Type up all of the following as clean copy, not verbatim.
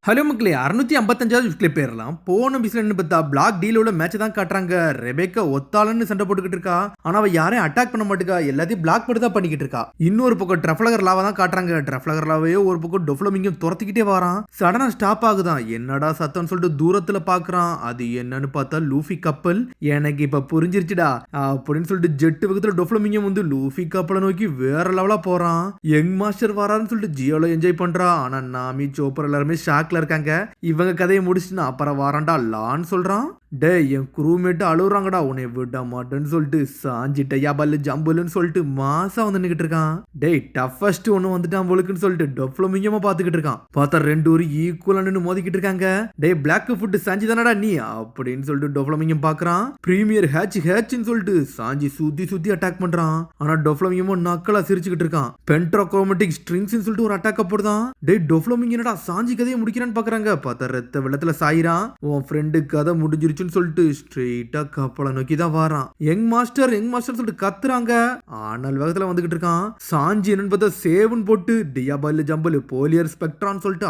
Hello மக்களே 655வது விக்கெட்ல போயிடலாம். போன பிஸ்ல பார்த்தா பிளாக் டீலோட மேட்ச் தான் காட்டுறாங்க. ரெபேக்கா ஒத்தாளன்னு சண்டை போட்டுக்கிட்டு இருக்கா. ஆனா அவ யாரையும் அட்டாக் பண்ண மாட்டேங்கா. எல்லாத்தையும் பிளாக் பண்ணி தான் பண்ணிக்கிட்டு இருக்கா. இன்னொரு பக்கம் ட்ரஃப்லகர் லாவா தான் காட்டுறாங்க. ட்ரஃப்லகர் லாவையோ ஒரு பக்கம் டொஃப்ளமிங்கும் துரத்திக்கிட்டே வரான். சடனா ஸ்டாப் ஆகுதான். என்னடா சத்தம்னு சொல்லிட்டு தூரத்துல பாக்குறான். அது என்னன்னு பார்த்தா லூஃபி கப்பல். எனக்கு இப்ப புரிஞ்சிருச்சுடா அப்படின்னு சொல்லிட்டு ஜெட்டு பக்கத்துல டொஃப்ளமிங்கும் வந்து லூஃபி கப்பலை நோக்கி வேற லெவலா போறான். யங் மாஸ்டர் வரான்னு சொல்லிட்டு ஜியோல என்ஜாய் பண்றா. ஆனா நாமி சோப்பர் எல்லாருமே ஷாக்ல இருக்காங்க. இவங்க கதையை முடிச்சுட்டு அப்புறம் வாரான்டா லான்னு சொல்றான். டே என் குரூமேட்டு அழுகுறாங்கடா, உன்னை விட மாட்டேன்னு சொல்லிட்டு சாஞ்சிட்டையா பல்லு ஜம்புன்னு சொல்லிட்டு மாசா வந்து நின்னுக்கிட்டு இருக்கான். டேய் டஃபஸ்ட் ஒண்ணு வந்துட்டான் போலுக்குன்னு சொல்லிட்டு டொஃப்ளமிங்கமா பாத்துக்கிட்டு இருக்கான். பார்த்தா ரெண்டு ஒரு ஈக்குவலா நின்னு மோதிக்கிட்டு இருக்காங்க. டே பிளாக் ஃபுட் சாஞ்சி தானடா நீ அப்படின்னு சொல்லிட்டு டொஃப்ளமிங்கம் பாக்குறான். பிரீமியர் ஹேட்ச்னு சொல்லிட்டு சாஞ்சி சுத்தி அட்டாக் பண்றான். ஆனா டொஃப்ளமிங்கமும் நக்கலா சிரிச்சுக்கிட்டு இருக்கான். பென்ட்ரோக்ரோமேட்டிக் ஸ்ட்ரிங்ஸ் சொல்லிட்டு ஒரு அட்டாக் போடுதான். டே டொஃப்ளமிங் என்னடா சாஞ்சி கதையை முடிக்கிறான்னு பாக்குறாங்க. பார்த்தா ரத்த வெள்ளத்துல சாயிரான். உன் ஃப்ரெண்டு கதை முடிஞ்சிருச்சு சொல்லிட்டு ஸ்ட்ரெயிட்டா கப்பலை நோக்கி தான் வாரான். யங் மாஸ்டர் சொல்லிட்டு கத்துறாங்க. ஆனால் வேகத்துல வந்துகிட்டு இருக்கான். சாஞ்சி என்னன்னு பார்த்தா சேவன் போட்டு டியாபல் ஜம்பல் போலியர் ஸ்பெக்ட்ரான் சொல்லிட்டு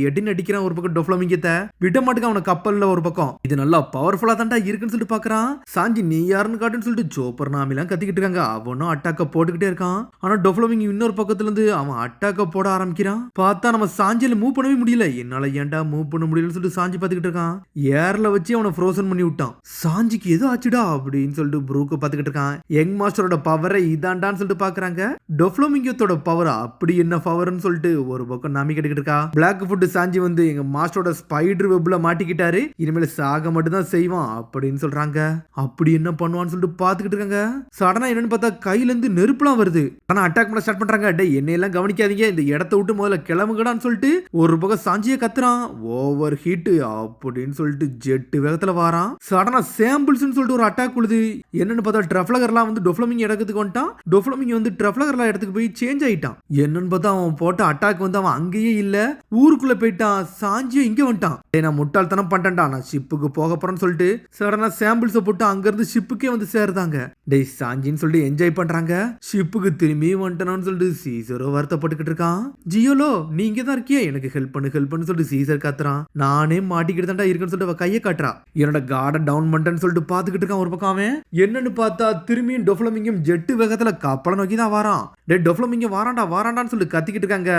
அடின்னு அடிக்கிறான். ஒரு பக்கம் டொஃப்ளமிங்கத்தை விட மாட்டேங்க அவன கப்பல்ல. ஒரு பக்கம் இது நல்லா பவர்ஃபுல்லா தான்டா இருக்குன்னு சொல்லிட்டு பாக்குறான். சாஞ்சி நீ யாருன்னு காட்டுன்னு சொல்லிட்டு ஜோப்பர் நாமிலாம் கத்திக்கிட்டு இருக்காங்க. அவனும் அட்டாக்க போட்டுக்கிட்டே இருக்கான். ஆனா டொஃப்ளமிங் இன்னொரு பக்கத்துல இருந்து அவன் அட்டாக்க போட ஆரம்பிக்கிறான். பார்த்தா நம்ம சாஞ்சியில மூவ் பண்ணவே முடியல. என்னால ஏன்டா மூவ் பண்ண முடியலன்னு சொல்லிட்டு சாஞ்சி பாத்துக்கிட்டு இருக்கான். ஏர்ல வச்சு அவனை ஃப்ரோசன் பண்ணி விட்டான். சாஞ்சிக்கு எது ஆச்சுடா அப்படின்னு சொல்லிட்டு ப்ரூக்க பாத்துக்கிட்டு இருக்கான். யங் மாஸ்டரோட பவரை இதாண்டான்னு சொல்லிட்டு பாக்குறாங்க. டொஃப்ளமிங்கத்தோட பவர் அப்படி என்ன பவர்னு சொல்லிட்டு ஒரு பக்கம் நாமி கேட்டுக்கிட்டு இருக்கா. பிளாக் ஃபுட் சாஞ்சி வந்து எங்க மாஸ்டரோட ஸ்பைடர் வெப்ல மாட்டிக்கிட்டாரு, இனிமேல் சாக மட்டும் தான் செய்வான் அப்படின்னு சொல்றாங்க. அப்படி என்ன பண்ணுவான்னு சொல்லிட்டு பாத்துக்கிட்டு இருக்காங்க. சடனா என்னன்னு பார்த்தா கையில இருந்து நெருப்புலாம் வருது. ஆனா அட்டாக் பண்ண ஸ்டார்ட் பண்றாங்க. டே என்னையெல்லாம் கவனிக்காதீங்க, இந்த இடத்த விட்டு முதல்ல கிளம்புங்கடான்னு சொல்லிட்டு ஒரு பக்கம் சாஞ்சியை கத்துறான். ஓவர் ஹீட் அப்படின்னு சொல்லிட்டு ஜெட்டு வேகத்துல வாரான். சடனா சாம்பிள்ஸ் சொல்லிட்டு ஒரு அட்டாக் கொடுது. என்னன்னு பார்த்தா ட்ரஃப்லகர்லாம் வந்து டொஃப்ளமிங் இடத்துக்கு வந்துட்டான். டொஃப்ளமிங் வந்து ட்ரஃப்லகர்லாம் இடத்துக்கு போய் சேஞ்ச் ஆயிட்டான். என்னன்னு பார்த்தா அவன் போட்ட அட்டாக் வந்து அவன் அங்கேயே இல்ல, ஊருக்குள்ள போயிட்டான். சாஞ்சியும் இங்க வந்துட்டான். நான் முட்டாள்தனம் பண்ணிட்டேன்டா, நான் ஷிப்புக்கு போக போறேன்னு சொல்லிட்டு சடனா சாம்பிள்ஸை போட்டு அங்க இருந்து ஷிப்புக்கே வந்து சேருதாங்க. டேய் சாஞ்சின்னு சொல்லிட்டு என்ஜாய் பண்றாங்க. ஷிப்புக்கு திரும்பி வந்துட்டானு சொல்லிட்டு சீசரோ வருத்தப்பட்டுக்கிட்டு இருக்கான். ஜியோலோ நீ இங்க தான் இருக்கியா, எனக்கு ஹெல்ப் பண்ணு சொல்லிட்டு சீசர் காத்துறான். நானே மாட்டிக்கிட்டு தான்டா இருக்குன்னு சொல்லிட்டு அவ கையை காட்டுறா. என்னோட கார்டை டவுன் பண்ணிட்டேன்னு சொல்லிட்டு பாத்துக்கிட்டு இருக்கான். ஒரு பக்கம் அவன் என்னன்னு பார்த்தா திரும்பியும் டொஃப்ளமிங்கம் ஜெட்டு வேகத்துல கப்பலை நோக்கி தான் வாரான். டே டொஃப்ளமிங்கம் வாராண்டான்னு சொல்லிட்டு கத்திக்கிட்டு இருக்காங்க.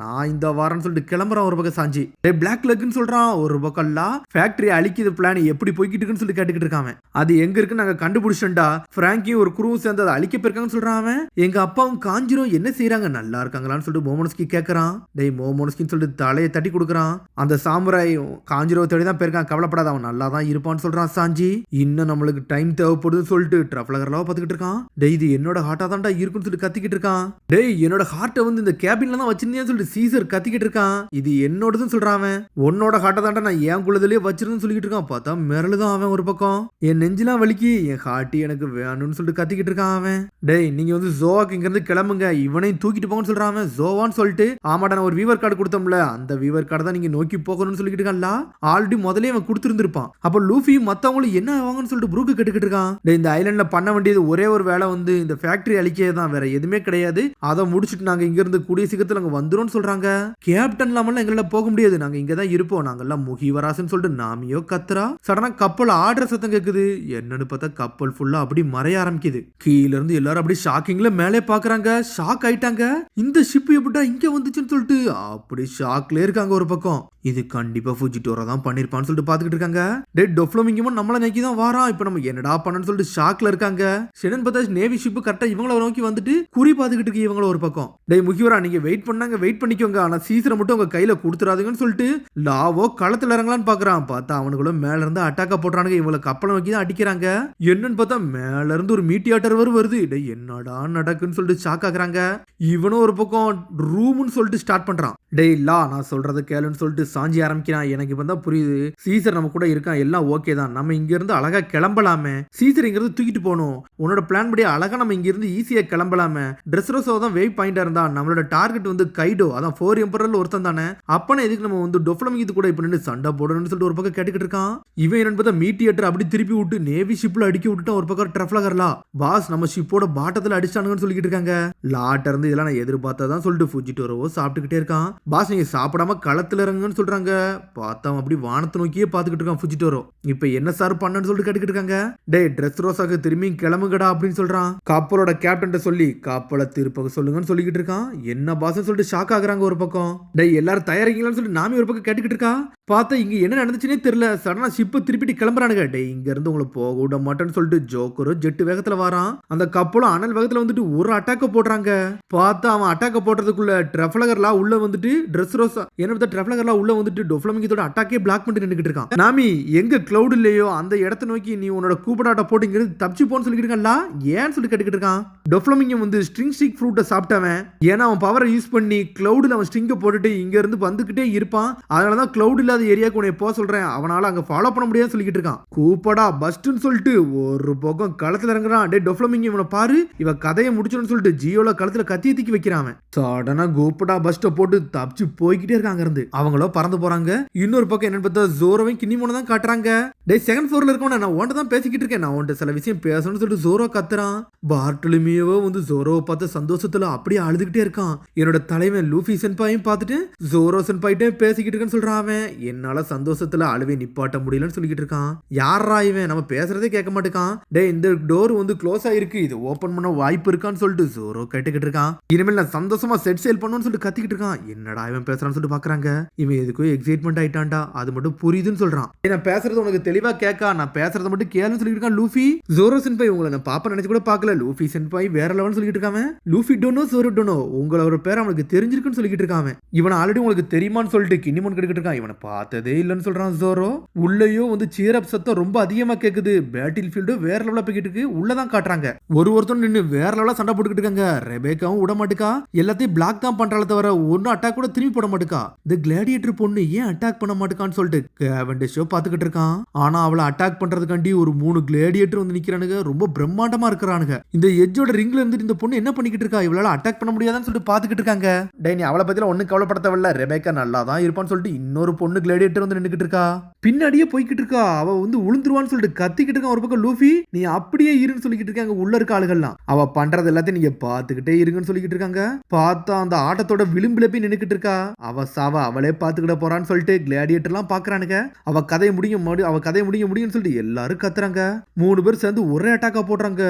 நான் இந்த வாரன்னு சொல்லிட்டு கிளம்புறான். ஒரு பக்கம் சாஞ்சி டே பிளாக் லெக்னு சொல்றான். ஒரு பக்கம் ஃபேக்டரி அழிக்கிற பிளான் எப்படி போய்கிட்டு இருக்குன்னு சொல்லிட்டு கேட்டுக்கிட்டு இருக்கான். அது எங்க இருக்குன்னு நாங்க கண்டுபிடிச்சோம்டா. பிராங்கியும் ஒரு குரூவும் சேர்ந்து அதை அழிக்க போயிருக்காங்கன்னு சொல்றான் அவன். எங்க அப்பாவும் காஞ்சிரும் என்ன செய்யறாங்க, நல்லா இருக்காங்களான்னு சொல்லிட்டு மோமோனஸ்கி கேட்கறான். டேய் மோமோனஸ்கின்னு சொல்லிட்டு தலையை தட்டி கொடுக்குறான். அந்த சாமுராய் காஞ்சிரோ தேடி தான் போயிருக்கான், கவலைப்படாத அவன் நல்லா தான் இருப்பான்னு சொல்றான் சாஞ்சி. இன்னும் நம்மளுக்கு டைம் தேவைப்படுதுன்னு சொல்லிட்டு ட்ரஃப்லகர்லாம் பாத்துக்கிட்டு இருக்கான். டேய் இது என்னோட ஹார்ட்டா தான்டா இருக்குன்னு சொல்லிட்டு கத்திக்கிட்டு இருக்கான். டேய் என்னோட ஹார்ட்டை வந்து இந்த கேபின்ல தான் வச்சிருந்தேன்னு சொல்லிட்டு சீசர் கத்திக்கிட்டு இருக்கான். இது என்னோடதுன்னு சொல்றான் அவன். உன்னோட ஹார்ட்டை தான்டா நான் என் குள்ளதுலயே வச்சிருந்தேன்னு சொல்லிட்டு இருக்கான். பார்த்தா மிரளுதான் அவன். ஒரு பக்கம் என் நெஞ்செல்லாம் வலிக்கு, என் ஹார்ட்டி எனக்கு வேணும்னு சொல்லிட்டு கத்திக்கிட்டு இருக்கான் அவன். டேய் நீங்க வந்து ஜோவாக்கு இங்க இருந்து கிளம்புங்க, இவனையும் தூக்கிட்டு போங்கன்னு சொல்றான் அவன். ஜோவான்னு சொல்லிட்டு ஆமாடா நான் ஒரு வீவர் கார்டு கொடுத்தோம்ல, அந்த வீவர் கார்டு தான் நீங்க நோக்கி போகணும்னு சொல்லிட்டு இருக்கான்ல. ஆல்ரெடி முதலே அவன் கொடுத்துருந்துருப்பான். அப்ப லூஃபி மத்தவங்களும் என்ன ஆவாங்கன்னு சொல்லிட்டு ப்ரூக்கு கேட்டுக்கிட்டு இருக்கான். இந்த ஐலண்ட்ல பண்ண வேண்டியது ஒரே ஒரு வேலை வந்து இந்த ஃபேக்டரி அழிக்கிறது தான், வேற எதுவுமே கிடையாது. அதை முடிச்சுட்டு நாங்க இங்க இருந்து கூடிய சீக்கிரத்துல அங்க வந்துரும் சொல்றாங்க. கேப்டன் இல்லாம எங்களால போக முடியாது, நாங்க இங்க தான் இருப்போம், நாங்கெல்லாம் முகிவராசன்னு சொல்லிட்டு நாமியோ கத்துறா. சடனா கப்பல் ஆடுற சத்தம் கேக்குது. என்னன்னு பார்த்தா கப்பல் ஃபுல்லா அப்படி மறைய ஆரம்பிக்குது. கீழ இருந்து எல்லாரும் அப்படி ஷாக்கிங்ல மேலே பாக்குறாங்க. ஷாக் ஆயிட்டாங்க. இந்த ஷிப் எப்படா இங்க வந்துச்சுன்னு சொல்லிட்டு அப்படி ஷாக்ல இருக்காங்க. ஒரு பக்கம் இது கண்டிப்பா ஃபுஜிடோரா தான் பண்ணிருப்பான்னு சொல்லிட்டு பாத்துக்கிட்டு இருக்காங்க. டே டொஃப்ளமிங்கமும் நம்மள நோக்கி தான் வாரான். இப்ப நம்ம என்னடா பண்ணன்னு சொல்லிட்டு ஷாக்ல இருக்காங்க. ஷெனன் பார்த்தா நேவி ஷிப் கரெக்டா இவங்கள நோக்கி வந்துட்டு குறி பாத்துக்கிட்டு இருக்கு இவங்கள. ஒரு பக்கம் டேய் முகிவரா நீங்க வெயிட் பண்ணாங்க, வெயிட் பண்ணிக்கோங்க, ஆனா சீசரை மட்டும் உங்க கையில கொடுத்துறாதுங்கன்னு சொல்லிட்டு லாவோ களத்துல இறங்கலான்னு பாக்குறான். பார்த்தா அவனுக்குள்ள மேல இருந்து அட்டாக்க போடுறானுங்க. இவங்களை கப்பலை நோக்கி தான் அடிக்கிறாங்க. என்னன்னு பார்த்தா மேல இருந்து ஒரு மீட்டியாட்டர் வருது. டேய் என்னடா நடக்குன்னு சொல்லிட்டு ஷாக் ஆகுறாங்க. இவனும் ஒரு பக்கம் ரூம்னு சொல்லிட்டு ஸ்டார்ட் பண்றான். டேய் நான் சொல்றத கேளுன்னு சொல்லிட்டு சாஞ்சி ஆரம்பிக்கிறான். எனக்கு இப்ப தான் புரியுது, சீசர் நம்ம கூட இருக்கான், எல்லாம் ஓகே தான், நம்ம இங்க இருந்து அழகா கிளம்பலாமே, சீசரிங்கிறது தூக்கிட்டு போகணும், உன்னோட பிளான் படி அழகா நம்ம இங்க இருந்து ஈஸியா கிளம்பலாமே, ட்ரெஸ்ரோஸோ தான் வெயிட் பாயிண்டா இருந்தா, நம்மளோட டார்கெட் வந்து கைடோ, அதான் 4 எம்பரர்ல ஒருத்தன் தானே, அப்பனா எதுக்கு நம்ம வந்து டொஃப்ளமிங்கி கூட இப்ப நின்று சண்டை போடணும்னு சொல்லிட்டு ஒரு பக்கம் கேட்டுக்கிட்டு இருக்கான். இவன் என்னன்னு பார்த்தா மீடியேட்டர் அப்படி திருப்பி விட்டு நேவி ஷிப்ல அடிக்க விட்டுட்டான் ஒரு பக்கம் ட்ரஃப்லகர்லா. பாஸ் நம்ம ஷிப்போட பாட்டத்துல அடிச்சானுங்கன்னு சொல்லிட்டு இருக்காங்க. லாட்ட இருந்து இதெல்லாம் நான் எதிர்பார்த்ததான் சொல்லிட்டு ஃபுஜிடோரோவோ சாப்பிட்டுக்கிட்டே இருக்கான். பாஸ் நீங்க சாப்பிடாம களத்துல இறங்குன்னு சொல்றாங்க. பார்த்தா அப்படி வானத்தை நோக்கியே பாத்துக்கிட்டு இருக்கான் ஃபுஜிடோரோ. இப்ப என்ன சார் பண்ணன்னு சொல்லிட்டு கேட்டுக்கிட்டு இருக்காங்க. டே ட்ரெஸ் ரோஸாக்கு திரும்பி கிளம்புங்கடா அப்படின்னு சொல்றான். கப்பலோட கேப்டன் சொல்லி கப்பலை திருப்ப சொல்லுங்கன்னு சொல்லிக்கிட்டு இருக்கான். என்ன பாஸ் சொல்லிட்டு ஷாக் ஆகுறாங்க ஒரு பக்கம். டே எல்லாரும் தயாரிக்கலாம்னு சொல்லிட்டு நாமி ஒரு பக்கம் கேட்டுக்கிட்டு இருக்கா. பார்த்தா இங்க என்ன நடந்துச்சுன்னே தெரியல. சடனா ஷிப்பை திருப்பிட்டு கிளம்புறானுங்க. டே இங்க இருந்து உங்களை போக விட மாட்டேன்னு சொல்லிட்டு ஜோக்கரோ ஜெட்டு வேகத்துல வரான். அந்த கப்பலும் அனல் வேகத்துல வந்துட்டு ஒரு அட்டாக்க போடுறாங்க. பார்த்தா அவன் அட்டாக்க போடுறதுக்குள்ள ட்ரஃப்லகர்லா உள்ள வந்துட்டு ட்ரெஸ் ரோஸா என்ன ட்ரஃப்லகர்லா உள்ள வந்துட்டு டொஃப்ளமிங்கோட அட்டாக்கே பிளாக் பண்ணிட்டு நின்னுக்கிட்டு இருக்கான். நாமி எங்க கிளவுட் இல்லையோ அந்த இடத்த நோக்கி நீ உன்னோட கூப்படாட்ட போட்டுங்கிறது தப்பிச்சு போன்னு சொல்லிக்கிட்டு இருக்கா. ஏன்னு சொல்லி கேட்டுக்கிட்டு இருக்கான். டொஃப்ளமிங்க வந்து ஸ்ட்ரிங் ஸ்டிக் ஃப்ரூட்டை சாப்பிட்டவன். ஏன்னா அவன் பவரை யூஸ் பண்ணி கிளவுட்ல அவன் ஸ்ட்ரிங்கை போட்டுட்டு இங்க இருந்து வந்துகிட்டே இருப்பான். அதனாலதான் கிளவுட் இல்லாத ஏரியாவுக்கு உன்னை போக சொல்றேன், அவனால அங்க ஃபாலோ பண்ண முடியாதுன்னு சொல்லிக்கிட்டு இருக்கான். கூப்படா பஸ்ட்னு சொல்லிட்டு ஒரு பக்கம் களத்துல இறங்குறான். டே டொஃப்ளமிங்க இவனை பாரு, இவ கதையை முடிச்சுன்னு சொல்லிட்டு ஜியோல களத்துல கத்திய தூக்கி வைக்கிறான். சடனா கூப்படா பஸ்ட போட்டு தப்பிச்சு போய்கிட்டே இருக்காங்க. இருந்து அவங்களோ பறந்து போறாங்க. இன்னொரு பக்கம் என்னன்னு பார்த்தா ஜோரோவையும் கினிமோனை தான் காட்டுறாங்க. டே செகண்ட் ஃப்ளோர்ல இருக்கவன நான் உன்கிட்ட தான் பேசிக்கிட்டு இருக்கேன், நான் உன்கிட்ட சில விஷயம் பேசணும்னு சொல்லிட்டு ஜோரோ கத்துறான். பார்ட்டலுமியோ வந்து ஜோரோவை பார்த்து சந்தோஷத்துல அப்படியே அழுதுகிட்டே இருக்கான். என்னோட தலைவன் லூஃபி சென்பாயும் பார்த்துட்டு ஜோரோ சென்பாயிட்டே பேசிக்கிட்டு இருக்கேன்னு சொல்றான். அவன் என்னால சந்தோஷத்துல அழுவே நிப்பாட்ட முடியலன்னு சொல்லிக்கிட்டு இருக்கான். யாரா இவன், நம்ம பேசுறதே கேட்க மாட்டேக்கான். டே இந்த டோர் வந்து க்ளோஸ் ஆயிருக்கு, இது ஓபன் பண்ண வாய்ப்பு இருக்கான்னு சொல்லிட்டு ஜோரோ கேட்டுக்கிட்டு இருக்கான். இனிமேல் நான் சந்தோஷமா செட் சேல் பண்ணுன்னு சொல்லிட்டு கத்திக்கிட்டு இருக்கான். என்னடா இவன் பேசுறான்னு சொல்லிட்டு பாக்குறாங்க. இவன் எதுக்கோ எக்ஸைட்மெண்ட் ஆயிட்டான்டா, அது மட்டும் புரியுதுன்னு சொல்றான். நான் பேசுறது உனக்கு தெளிவா கேட்கா, நான் பேசுறத மட்டும் கேளுன்னு சொல்லிட்டு இருக்கான் லூஃபி. ஜோரோ சென்பாய் உங்களை நான் பாப்பா நினைச்சு கூட பாக்கல, லூஃபி சென்பாய் வேற லெவல்னு சொல்லிட்டு இருக்காங்க. லூஃபி டோனோ ஜோரோ டோனோ உங்களோட பேர் அவனுக்கு தெரிஞ்சிருக்குன்னு சொல்லிட்டு இருக்கான். இவன் ஆல்ரெடி உங்களுக்கு தெரியுமான்னு சொல்லிட்டு கினிமோன் கேட்டுக்கிட்டு இருக்கான். இவனை பார்த்ததே இல்லைன்னு சொல்றான் ஜோரோ. உள்ளேயோ வந்து சீரப் சத்தம் ரொம்ப அதிகமா கேக்குது. பேட்டில் ஃபீல்டு வேற லெவலா போய்கிட்டு இருக்கு. உள்ளதான் காட்டுறாங்க. ஒருத்தன் நின்று வேற லெவலா சண்டை போட்டுக்கிட்டு இருக்காங்க. ரெபேக்காவும் விட மாட்டுக்கா, எல்லாத்தையும் பிளாக் தான் பண்றால தவிர ஒன்னும் அட்டாக் கூட திரும்பி போட மாட்டுக்கா. இந்த கிளாடியேட்டர் பொண்ணு ஏன் அட்டாக் பண்ண மாட்டுக்கான்னு சொல்லிட்டு கேவெண்டிஷோ பாத்துக்கிட்டு இருக்கான். ஆனா அவளை அட்டாக் பண்றதுக்காண்டி ஒரு 3 கிளாடியேட்டர் வந்து நிக்கிறானுங்க. ரொம்ப பிரம்மாண்டமா இருக்கிறானுங்க. இந்த எஜ்ஜோட ரிங்ல இருந்து இந்த பொண்ணு என்ன பண்ணிக்கிட்டு இருக்கா, இவளால அட்டாக் பண்ண முடியாதான்னு சொல்லிட்டு பாத்துக்கிட்டு இருக்காங்க. டே நீ அவளை பத்தில ஒன்னும் கவலைப்பட தேவையில்ல, ரெபேக்கா நல்லா தான் இருப்பான்னு சொல்லிட்டு இன்னொரு பொண்ணு கிளாடியேட்டர் வந்து நின்னுக்கிட்டு இருக்கா. பின்னாடியே போய்கிட்டு இருக்கா. அவ வந்து உளுந்துருவான்னு சொல்லிட்டு கத்திக்கிட்டு இருக்கான். ஒரு பக்கம் லூஃபி நீ அப்படியே இருன்னு சொல்லிக்கிட்டு இருக்காங்க. உள்ள இருக்க ஆளுகள்லாம் அவ பண்றது எல்லாத்தையும் நீங்க பாத்துக்கிட்டே இருங்கன்னு சொல்லிக்கிட்டு இருக்காங்க. பார்த்தா அந்த ஆட்டத்தோட விளிம்புல போய் நின்னுக்கிட்டு இருக்கா. அவ சாவா அவளே பாத்துக்கிட்ட போறான்னு சொல்லிட்டு கிளாடியேட்டர் எல்லாம் பாக்குறானுங்க. அவ கதையை முடியும்னு சொல்லிட்டு எல்லாரும் கத்துறாங்க. 3 பேர் சேர்ந்து ஒரே அட்டாக்கா போடுறாங்க.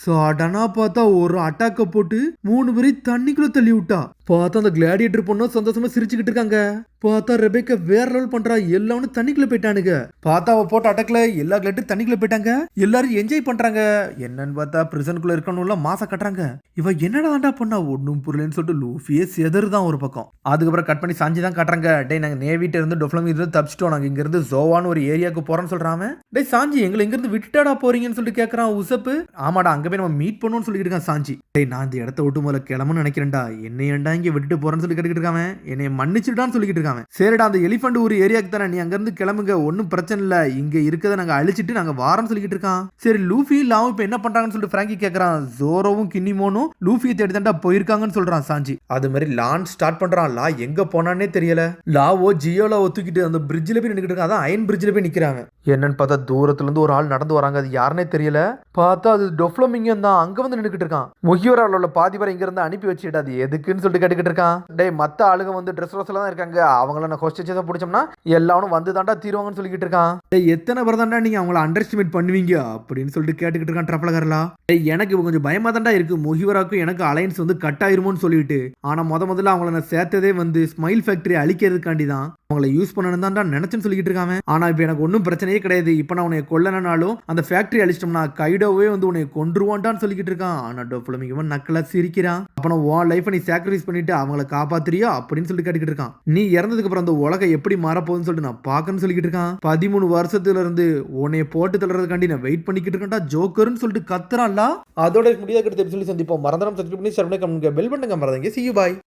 சடனா பார்த்தா ஒரு அட்டாக்க போட்டு 3 பேரையும் தண்ணிக்குள்ள தள்ளி விட்டா. பார்த்தா அந்த கிளாடியேட்டர் பொண்ணும் சந்தோஷமா சிரிச்சுக்கிட்டு இருக்காங்க. பார்த்தா ரெபேக்கா வேற லெவல் பண்றா. எல்லாரும் தண்ணிக்குள்ள போயிட்டானுங்க. பார்த்தா அவ போட்ட அட்டாக்ல எல்லா கிளாட்டும் தண்ணிக்குள்ள போயிட்டாங்க. எல்லாரும் என்ஜாய் பண்றாங்க. என்னன்னு பார்த்தா பிரிசனுக்குள்ள இருக்கணும்ல மாசா கட்டுறாங்க. இவ என்னடா பண்ணா ஒன்னும் புரியலன்னு சொல்லிட்டு லூஃபியே செதறுதான் ஒரு பக்கம். அதுக்கப்புறம் கட் பண்ணி சாஞ்சி தான் காட்டுறாங்க. டே நாங்க நேவிட்ட இருந்து டொஃப்ளமிங் இருந்து தப்பிச்சிட்டோம், நாங்க இங்க இருந்து ஜோவான்னு ஒரு ஏரியாவுக்கு போறோம்னு சொல்றாங்க. டே சாஞ்சி எங்களை இங்க இருந்து விட்டுட்டாடா போறீங்கன்னு சொல்லிட்டு கேக்குறான் உசப்பு. ஆமாடா அங்க போய் நம்ம மீட் பண்ணுவோம்னு சொல்லிட்டு இருக்கான் சாஞ்சி. டே நான் இந்த இடத்த விட்டு முதல்ல கிளம்புன்னு நினைக்கிறேன்டா, என்ன ஏன்டா இங்க விட்டுட்டு போறேன்னு சொல்லி கேட்டுக்கிட்டு இருக்காங்க. என்னை மன்னிச்சுட்டான்னு சொல்லிட்டு இருக்காங்க. சரிடா அந்த எலிஃபண்ட் ஒரு ஏரியாக்கு தானே, நீ அங்க இருந்து கிளம்புங்க, ஒன்னும் பிரச்சனை இல்ல, இங்க இருக்கதை நாங்க அழிச்சிட்டு நாங்க வாரம்னு சொல்லிட்டு இருக்கான். சரி லூஃபி லாவும் இப்ப என்ன பண்றாங்கன்னு சொல்லிட்டு பிராங்கி கேக்குறான். ஜோரோவும் கினிமோனும் லூஃபியை தேடி தாண்டா போயிருக்காங்கன்னு சொல்றான் சாஞ்சி. அது மாதிரி லான் ஸ்டார்ட் பண்றான். லா எங்க போனானே தெரியல. லாவோ ஜியோல ஒத்துக்கிட்டு அந்த பிரிட்ஜ்ல போய் நின்னுக்கிட்டு இருக்கான். அதான் அயன் பிரிட்ஜ்ல போய் நிக்கிறாங்க. என்னன்னு பார்த்தா தூரத்துல இருந்து ஒரு ஆள் நடந்து வராங்க. அது யாருன்னே தெரியல. பார்த்தா அது டொஃப்ளமிங்கன் தான். அங்க வந்து நின்னுக்கிட்டு இருக்கான். முகியோரால பாதி பேரை இங்க இருந்து அனுப்பி வச்சுட்டு அது எதுக்குன்னு சொல்லிட்டு கேட்டுக்கிட்டு இருக்கான். டேய் மத்த ஆளுங்க வந்து ட்ரெஸ் ரோஸ்ல தான் இருக்காங்க, அவங்கள நான் ஹோஸ்டேஜ் பிடிச்சோம்னா எல்லாரும் வந்து தாண்டா தீருவாங்கன்னு சொல்லிக்கிட்டு இருக்கான். டேய் எத்தனை பேர் தாண்டா நீங்க அவங்கள அண்டர் எஸ்டிமேட் பண்ணுவீங்க அப்படின்னு சொல்லிட்டு கேட்டுக்கிட்டு இருக்கான் ட்ரஃப்லகர்லா. டேய் எனக்கு கொஞ்சம் பயமா தாண்டா இருக்கு, முகிவராக்கும் எனக்கு அலையன்ஸ் வந்து கட் ஆயிருமோன்னு சொல்லிட்டு. ஆனா முதல்ல அவங்கள நான் சேர்த்ததே வந்து ஸ்மைல் ஃபேக்டரி அழிக்கிறதுக்காண்டி தான், அவங்கள யூஸ் பண்ணணும் தான்டா நினைச்சுன்னு சொல்லிக்கிட்டு இருக்காங்க. ஆனா இப்ப எனக்கு ஒன்னும் பிரச்சனையே கிடையாது. இப்ப நான் உன்னை கொல்லனாலும் அந்த ஃபேக்டரி அழிச்சிட்டோம்னா கைடோவே வந்து உன்னை கொன்றுவான்டான்னு சொல்லிக்கிட்டு இருக்கான். ஆனா டொஃப்ளமிங்க நக்கலா சிரிக்கிறான். அப்புறம் உன் லைஃபை நீ சாக்ரிஃபைஸ் பண்ணிட்டு அவங்கள காப்பாத்துறியோ அப்படின்னு சொல்லிட்டு கேட்டுக்கிட்டு இருக்கான். நீ இறந்ததுக்கு அப்புறம் அந்த உலகம் எப்படி மாறப்போகுதுன்னு சொல்லிட்டு நான் பாக்கன்னு சொல்லிக்கிட்டு இருக்கான். 13 வருஷத்துல இருந்து உன்னை போட்டு தள்ளுறதுக்காண்டி நான் வெயிட் பண்ணிக்கிட்டு இருக்கேன்டா ஜோக்கர்னு சொல்லிட்டு கத்துறான்ல. அதோட முடியாத சொல்லி சந்திப்போம். மறந்துடாம சப்ஸ்கிரைப் பண்ணி ஷேர் பண்ணி கமெண்ட் பெல் பட்டன் மறந்துங்க. See you bye.